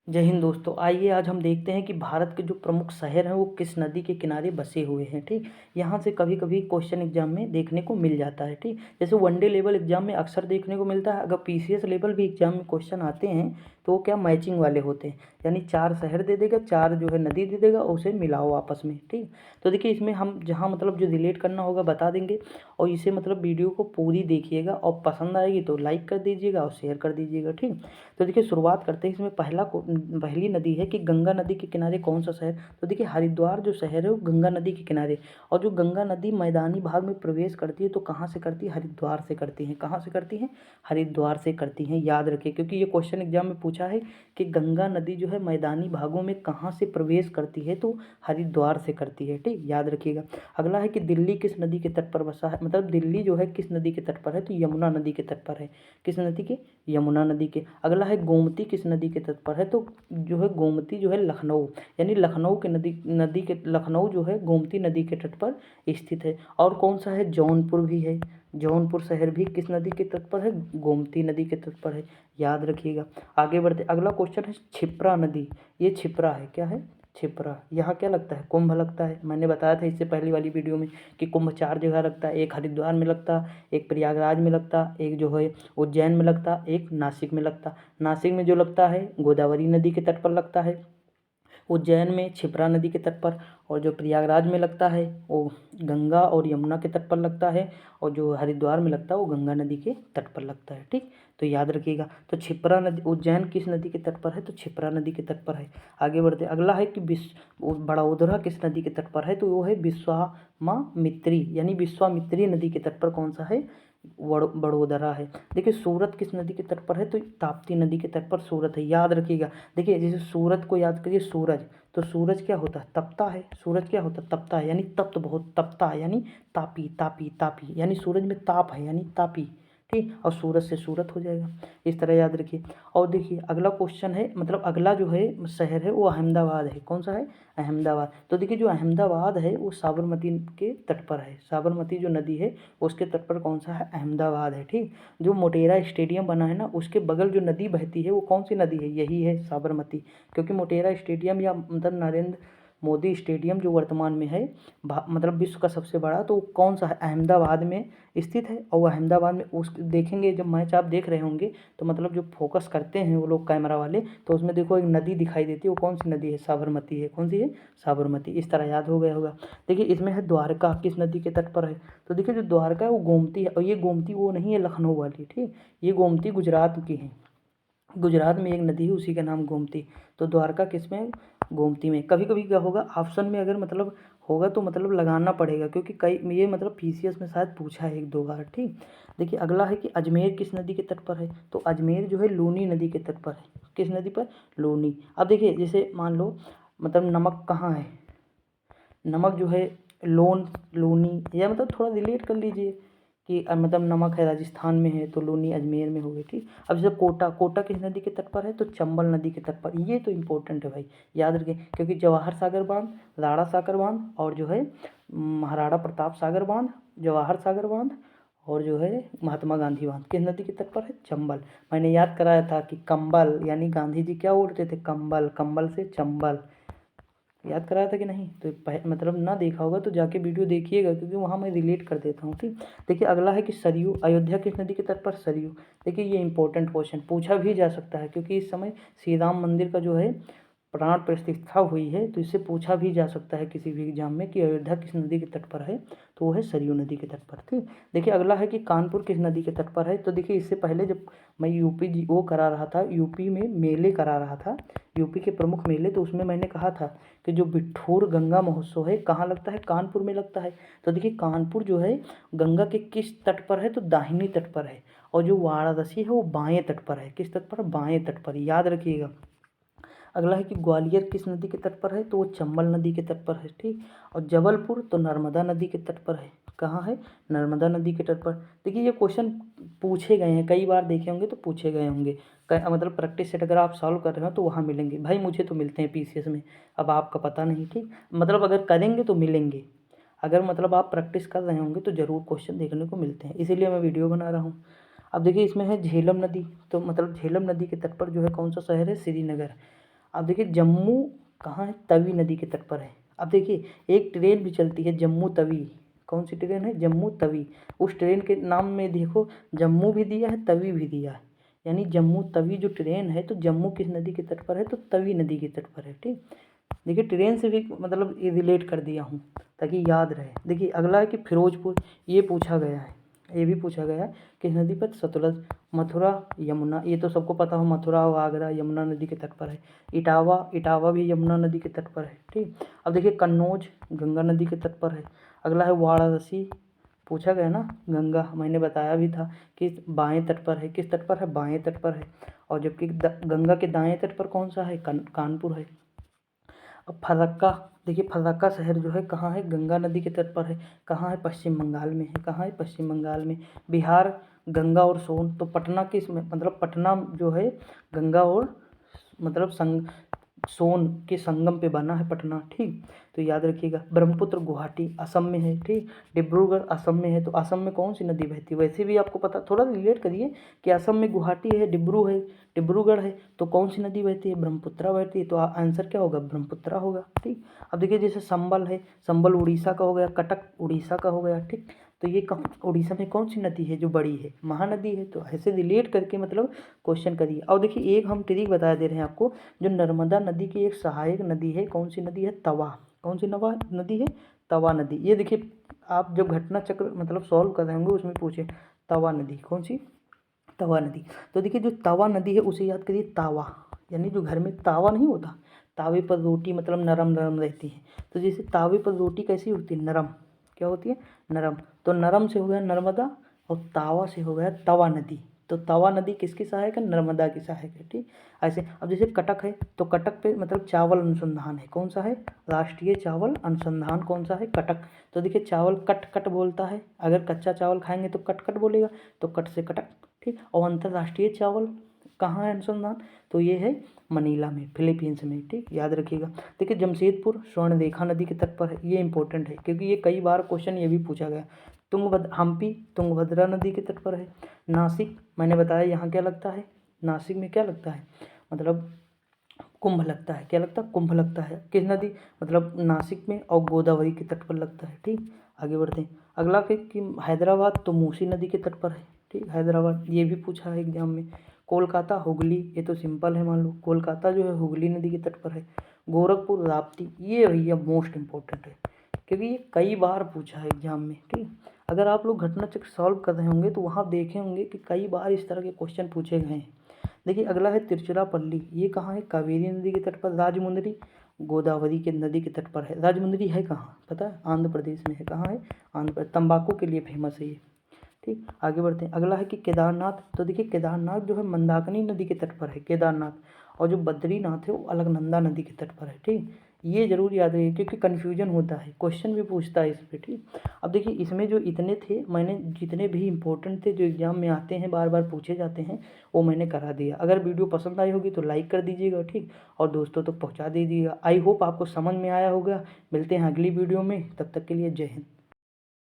जय हिंद दोस्तों। आइए आज हम देखते हैं कि भारत के जो प्रमुख शहर हैं वो किस नदी के किनारे बसे हुए हैं। ठीक, यहाँ से कभी कभी क्वेश्चन एग्जाम में देखने को मिल जाता है। ठीक, जैसे वनडे लेवल एग्जाम में अक्सर देखने को मिलता है। अगर पीसीएस लेवल भी एग्जाम में क्वेश्चन आते हैं तो वो क्या मैचिंग वाले होते हैं, यानी 4 शहर दे देगा, 4 जो है नदी दे देगा और उसे मिलाओ आपस में। ठीक, तो देखिए इसमें हम जहाँ मतलब जो रिलेट करना होगा बता देंगे और इसे मतलब वीडियो को पूरी देखिएगा और पसंद आएगी तो लाइक कर दीजिएगा और शेयर कर दीजिएगा। ठीक, तो देखिए शुरुआत करते हैं। इसमें पहली नदी है कि गंगा नदी के किनारे कौन सा शहर। तो देखिए हरिद्वार जो शहर है वो गंगा नदी के किनारे, और जो गंगा नदी मैदानी भाग में प्रवेश करती है तो कहाँ से करती है, हरिद्वार से करती है। कहाँ से करती है, हरिद्वार से करती हैं। याद रखिए क्योंकि ये क्वेश्चन एग्जाम में पूछा है कि गंगा नदी जो है मैदानी भागों में कहाँ से प्रवेश करती है, तो हरिद्वार से करती है। ठीक, याद रखिएगा। अगला है कि दिल्ली किस नदी के तट पर बसा है, मतलब दिल्ली जो है किस नदी के तट पर है, तो यमुना नदी के तट पर है। किस नदी के, यमुना नदी के। अगला है गोमती किस नदी के तट पर है, तो जो है गोमती जो है लखनऊ, यानी लखनऊ के नदी के, लखनऊ जो है गोमती नदी के तट पर स्थित है। और कौन सा है, जौनपुर भी है। जौनपुर शहर भी किस नदी के तट पर है, गोमती नदी के तट पर है। याद रखिएगा। आगे बढ़ते, अगला क्वेश्चन है क्षिप्रा नदी। ये क्षिप्रा है, क्या है, क्षिप्रा। यहाँ क्या लगता है, कुंभ लगता है। मैंने बताया था इससे पहली वाली वीडियो में कि कुंभ 4 जगह लगता है। एक हरिद्वार में लगता, एक प्रयागराज में लगता, एक जो है उज्जैन में लगता, एक नासिक में लगता। नासिक में जो लगता है गोदावरी नदी के तट पर लगता है, उज्जैन में क्षिप्रा नदी के तट पर, और जो प्रयागराज में लगता है वो गंगा और यमुना के तट पर लगता है, और जो हरिद्वार में लगता है वो गंगा नदी के तट पर लगता है। ठीक, तो याद रखिएगा। तो क्षिप्रा नदी, उज्जैन किस नदी के तट पर है, तो क्षिप्रा नदी के तट पर है। आगे बढ़ते, अगला है कि बड़ौदरा किस नदी के तट पर है, तो वो है विश्वामित्री, यानी विश्वामित्री नदी के तट पर कौन सा है, बड़ोदरा है। देखिए सूरत किस नदी के तट पर है, तो ताप्ती नदी के तट पर सूरत है। याद रखिएगा। देखिए जैसे सूरत को याद करिए, सूरज, तो सूरज क्या होता है, तपता है। सूरज क्या होता है, तपता है, यानी तप्त बहुत तपता है, यानी तापी तापी तापी, यानी सूरज में ताप है यानी तापी। ठीक, और सूरज से सूरत हो जाएगा। इस तरह याद रखिए। और देखिए अगला क्वेश्चन है, मतलब अगला जो है शहर है वो अहमदाबाद है। कौन सा है, अहमदाबाद। तो देखिए जो अहमदाबाद है वो साबरमती के तट पर है। साबरमती जो नदी है उसके तट पर कौन सा है, अहमदाबाद है। ठीक, जो मोटेरा स्टेडियम बना है ना उसके बगल जो नदी बहती है वो कौन सी नदी है, यही है साबरमती। क्योंकि मोटेरा स्टेडियम या मतलब नरेंद्र मोदी स्टेडियम जो वर्तमान में है मतलब विश्व का सबसे बड़ा, तो कौन सा है, अहमदाबाद में स्थित है। और अहमदाबाद में उस देखेंगे जब मैच आप देख रहे होंगे तो मतलब जो फोकस करते हैं वो लोग कैमरा वाले, तो उसमें देखो एक नदी दिखाई देती है, वो कौन सी नदी है, साबरमती है। कौन सी है, साबरमती। इस तरह याद हो गया होगा। देखिए इसमें है द्वारका किस नदी के तट पर है, तो देखिए जो द्वारका है वो गोमती है, और ये गोमती वो नहीं है लखनऊ वाली। ठीक, ये गोमती गुजरात की है। गुजरात में एक नदी है उसी का नाम गोमती। तो द्वारका किस में, गोमती में। कभी कभी क्या होगा ऑप्शन में अगर मतलब होगा तो मतलब लगाना पड़ेगा, क्योंकि कई ये मतलब पीसीएस में शायद पूछा है 1-2 बार। ठीक, देखिए अगला है कि अजमेर किस नदी के तट पर है, तो अजमेर जो है लूनी नदी के तट पर है। किस नदी पर, लूनी। अब देखिए जैसे मान लो मतलब नमक कहाँ है, नमक जो है लोन, लूनी, या मतलब थोड़ा रिलेट कर लीजिए कि मतलब नमक है राजस्थान में है तो लूनी अजमेर में हो गई। ठीक, अब जैसे कोटा, कोटा किस नदी के तट पर है, तो चंबल नदी के तट पर। ये तो इंपॉर्टेंट है भाई, याद रखें, क्योंकि जवाहर सागर बांध, राणा सागर बांध, और जो है महाराणा प्रताप सागर बांध, जवाहर सागर बांध, और जो है महात्मा गांधी बांध किस नदी के तट पर है, चंबल। मैंने याद कराया था कि कंबल, यानी गांधी जी क्या ओढ़ते थे, कंबल, कंबल से चंबल। याद कराया था कि नहीं, तो मतलब ना देखा होगा तो जाके वीडियो देखिएगा, क्योंकि वहाँ मैं रिलेट कर देता हूँ। ठीक, देखिए अगला है कि सरयू, अयोध्या किस नदी के तट पर, सरयू। देखिए ये इंपॉर्टेंट क्वेश्चन पूछा भी जा सकता है, क्योंकि इस समय श्री राम मंदिर का जो है प्राण प्रतिष्ठा हुई है, तो इससे पूछा भी जा सकता है किसी भी एग्जाम में कि अयोध्या किस नदी के तट पर है, तो वो है सरयू नदी के तट पर। ठीक, देखिए अगला है कि कानपुर किस नदी के तट पर है। तो देखिए इससे पहले जब मैं यूपी वो करा रहा था, यूपी में मेले करा रहा था, यूपी के प्रमुख मेले, तो उसमें मैंने कहा था कि जो बिठूर गंगा महोत्सव है कहाँ लगता है, कानपुर में लगता है। तो देखिए कानपुर जो है गंगा के किस तट पर है, तो दाहिनी तट पर है, और जो वाराणसी है वो बाएं तट पर है। किस तट पर, बाएं तट पर, याद रखिएगा। अगला है कि ग्वालियर किस नदी के तट पर है, तो वो चंबल नदी के तट पर है। ठीक, और जबलपुर तो नर्मदा नदी के तट पर है। कहाँ है, नर्मदा नदी के तट पर। देखिए ये क्वेश्चन पूछे गए हैं, कई बार देखे होंगे तो पूछे गए होंगे, मतलब प्रैक्टिस सेट अगर आप सॉल्व कर रहे हो तो वहाँ मिलेंगे भाई। मुझे तो मिलते हैं पीसीएस में, अब आपका पता नहीं। ठीक, मतलब अगर करेंगे तो मिलेंगे, अगर मतलब आप प्रैक्टिस कर रहे होंगे तो ज़रूर क्वेश्चन देखने को मिलते हैं, इसीलिए मैं वीडियो बना रहा हूँ। अब देखिए इसमें है झेलम नदी, तो मतलब झेलम नदी के तट पर जो है कौन सा शहर है, श्रीनगर। अब देखिए जम्मू कहाँ है, तवी नदी के तट पर है। अब देखिए एक ट्रेन भी चलती है जम्मू तवी, कौन सी ट्रेन है, जम्मू तवी। उस ट्रेन के नाम में देखो जम्मू भी दिया है, तवी भी दिया है, यानी जम्मू तवी जो ट्रेन है तो जम्मू किस नदी के तट पर है, तो तवी नदी के तट पर है। ठीक, देखिए ट्रेन से भी मतलब ये रिलेट कर दिया हूँ ताकि याद रहे। देखिए अगला है कि फिरोजपुर, ये पूछा गया है, ये भी पूछा गया है किस नदी पर, सतलज। मथुरा यमुना, ये तो सबको पता हो, मथुरा और आगरा यमुना नदी के तट पर है। इटावा, इटावा भी यमुना नदी के तट पर है। ठीक, अब देखिए कन्नौज गंगा नदी के तट पर है। अगला है वाराणसी, पूछा गया ना, गंगा मैंने बताया भी था कि बाएं तट पर है, किस तट पर है, बाएं तट पर है। और जबकि गंगा के दाएं तट पर कौन सा है, कानपुर है। अब फरक्का, देखिए फरक्का शहर जो है कहाँ है, गंगा नदी के तट पर है। कहाँ है, पश्चिम बंगाल में है। कहाँ है, पश्चिम बंगाल में। बिहार, गंगा और सोन, तो पटना किस में, मतलब पटना जो है गंगा और मतलब सोन के संगम पे बना है पटना। ठीक, तो याद रखिएगा। ब्रह्मपुत्र गुवाहाटी असम में है। ठीक, डिब्रूगढ़ असम में है, तो असम में कौन सी नदी बहती है, वैसे भी आपको पता, थोड़ा रिलेट करिए कि असम में गुवाहाटी है, डिब्रूगढ़ है, तो कौन सी नदी बहती है, ब्रह्मपुत्रा बहती है, तो आंसर क्या होगा, ब्रह्मपुत्रा होगा। ठीक, अब देखिए जैसे संबल है, संबल उड़ीसा का हो गया, कटक उड़ीसा का हो गया। ठीक, तो ये उड़ीसा में कौन सी नदी है जो बड़ी है, महानदी है। तो ऐसे रिलेट करके मतलब क्वेश्चन करिए। और देखिए एक हम ट्रिक बता दे रहे हैं आपको, जो नर्मदा नदी की एक सहायक नदी है, कौन सी नदी है, तवा। कौन सी नदी है, तवा नदी। ये देखिए आप जब घटना चक्र मतलब सॉल्व कर रहे होंगे उसमें पूछे तवा नदी, कौन सी, तवा नदी। तो देखिए जो तवा नदी है उसे याद करिए तावा, यानी जो घर में तावा नहीं होता, तावे पर रोटी मतलब नरम नरम रहती है, तो जैसे तावे पर रोटी कैसी होती है, नरम, क्या होती है, नरम। तो नरम से हो गया नर्मदा और तावा से हो गया तवा नदी। तो तवा नदी किसकी सहायक है, नर्मदा की सहायक है। ठीक, ऐसे अब जैसे कटक है, तो कटक पे मतलब चावल अनुसंधान है, कौन सा है, राष्ट्रीय चावल अनुसंधान, कौन सा है, कटक। तो देखिए चावल कट कट बोलता है, अगर कच्चा चावल खाएंगे तो कट कट बोलेगा, तो कट से कटक। ठीक, और अंतर्राष्ट्रीय चावल कहाँ है अनुसंधान, तो ये है मनीला में, फिलीपींस में। ठीक, याद रखिएगा। देखिए जमशेदपुर स्वर्णरेखा नदी के तट पर है, ये इंपॉर्टेंट है क्योंकि ये कई बार क्वेश्चन ये भी पूछा गया। हम्पी तुंगभद्रा नदी के तट पर है। नासिक, मैंने बताया यहाँ क्या लगता है, नासिक में क्या लगता है, मतलब कुंभ लगता है, क्या लगता है, कुंभ लगता है। किस नदी, मतलब नासिक में, और गोदावरी के तट पर लगता है। ठीक, आगे बढ़ते हैं। अगला फिर कि हैदराबाद तो मूसी नदी के तट पर है। ठीक, हैदराबाद ये भी पूछा है एग्जाम में। कोलकाता हुगली, ये तो सिंपल है, मान लो कोलकाता जो है हुगली नदी के तट पर है। गोरखपुर राप्ती, ये भैया मोस्ट इंपॉर्टेंट है क्योंकि ये कई बार पूछा है एग्जाम में। ठीक, अगर आप लोग घटना चक्र सॉल्व कर रहे होंगे तो वहाँ देखे होंगे कि कई बार इस तरह के क्वेश्चन पूछे गए हैं। देखिए अगला है तिरुचिरापल्ली, ये कहाँ है, कावेरी नदी के तट पर। राजमुंदरी गोदावरी के नदी के तट पर है। राजमुंदरी है कहाँ पता है, आंध्र प्रदेश में है। कहाँ है, आंध्र प्रदेश, तंबाकू के लिए फेमस है ये। ठीक, आगे बढ़ते हैं। अगला है कि केदारनाथ, तो देखिए केदारनाथ जो है मंदाकिनी नदी के तट पर है, केदारनाथ। और जो बद्रीनाथ है वो अलकनंदा नदी के तट पर है। ठीक, ये जरूर याद रखिए क्योंकि कन्फ्यूजन होता है, क्वेश्चन भी पूछता है इस पर। ठीक, अब देखिए इसमें जो इतने थे, मैंने जितने भी इंपॉर्टेंट थे जो एग्जाम में आते हैं, बार बार पूछे जाते हैं, वो मैंने करा दिया। अगर वीडियो पसंद आई होगी तो लाइक कर दीजिएगा। ठीक, और दोस्तों तक पहुँचा दीजिएगा। आई होप आपको समझ में आया होगा। मिलते हैं अगली वीडियो में, तब तक के लिए जय हिंद।